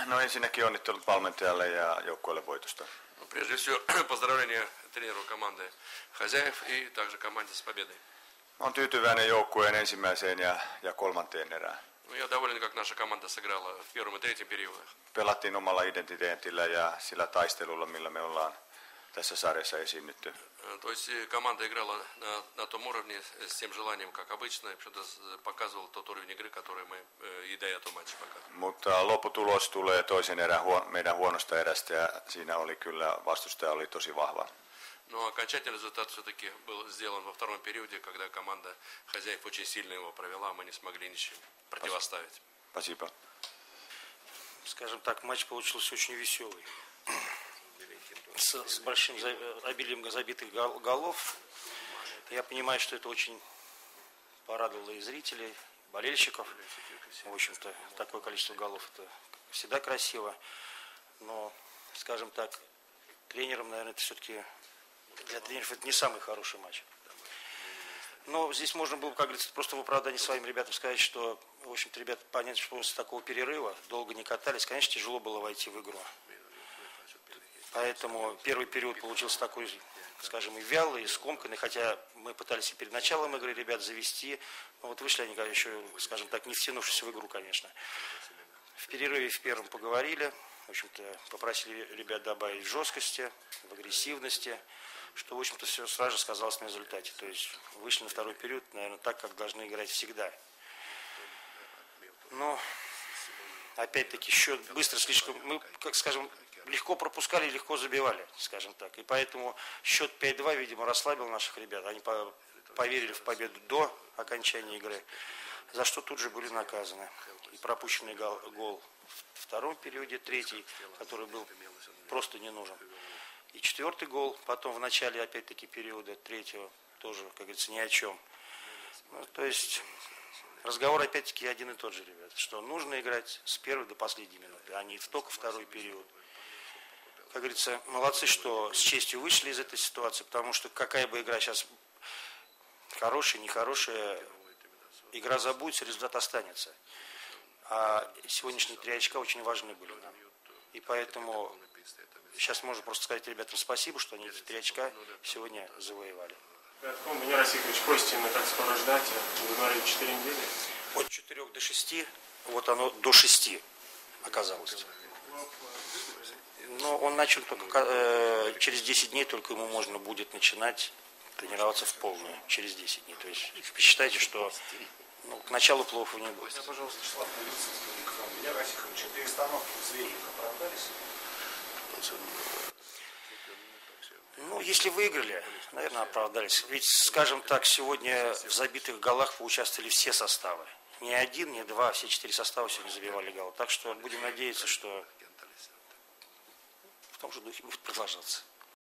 No ensinnäkin onnittelut valmentajalle ja joukkueelle voitosta. Прежде всего, поздравления тренеру команды хозяев и также команде с победой. Olen tyytyväinen joukkueen ensimmäiseen ja kolmanteen erään. Я доволен, как наша команда сыграла в первом и третьем периодах. Pelattiin omalla identiteetillä ja sillä taistelulla, millä me ollaan tässä sarjassa esiinnytty. То есть команда играла на том уровне с тем желанием, как обычно, и показывал тот уровень игры, который мы и до этого матча показывали. Mutta lopputulos tulee toisen erän meidän huonosta erästä ja siinä oli kyllä vastustaja oli tosi vahva. Но окончательный результат все-таки был сделан во втором периоде, когда команда хозяев очень сильно его провела, мы не смогли ничем противоставить. Спасибо. Скажем так, матч получился очень веселый. С большим обилием забитых голов. Я понимаю, что это очень порадовало и зрителей, и болельщиков. В общем-то, такое количество голов — это всегда красиво. Но, скажем так, тренерам, наверное, это все-таки для тренеров это не самый хороший матч. Но здесь можно было, как говорится, просто в оправдании своим ребятам сказать, что, в общем-то, ребята, понятно, что после такого перерыва долго не катались, конечно, тяжело было войти в игру. Поэтому первый период получился такой, скажем, и вялый, и скомканный, хотя мы пытались и перед началом игры ребят завести, но вот вышли они еще, скажем так, не втянувшись в игру, конечно. В перерыве в первом поговорили, в общем-то, попросили ребят добавить в жесткости, в агрессивности, что, в общем-то, все сразу же сказалось на результате. То есть вышли на второй период, наверное, так, как должны играть всегда. Но, опять-таки, счет быстро слишком, мы, как скажем, легко пропускали, легко забивали, скажем так. И поэтому счет 5-2, видимо, расслабил наших ребят. Они поверили в победу до окончания игры, за что тут же были наказаны. И пропущенный гол в втором периоде, третий, который был просто не нужен. И четвертый гол, потом в начале, опять-таки, периода третьего, тоже, как говорится, ни о чем. Ну, то есть разговор, опять-таки, один и тот же, ребята, что нужно играть с первой до последней минуты, а не только второй период. Как говорится, молодцы, что с честью вышли из этой ситуации, потому что какая бы игра сейчас хорошая, нехорошая, игра забудется, результат останется. А сегодняшние 3 очка очень важны были нам. И поэтому сейчас можно просто сказать ребятам спасибо, что они эти 3 очка сегодня завоевали. Владимир Васильевич, просите мы так скоро ждать? Вы говорили 4 недели? От 4 до 6, вот оно до 6 оказалось. Но он начал только через 10 дней, только ему можно будет начинать тренироваться в полную, через 10 дней. То есть посчитайте, что к началу плохо не будет. Я, пожалуйста, шла Владимир Васильевич, перестановки в Звеньев оправдались? Ну, если выиграли, наверное, оправдались. Ведь, скажем так, сегодня в забитых голах поучаствовали все составы. Ни один, ни два, все 4 состава сегодня забивали голы. Так что будем надеяться, что в том же духе будет продолжаться.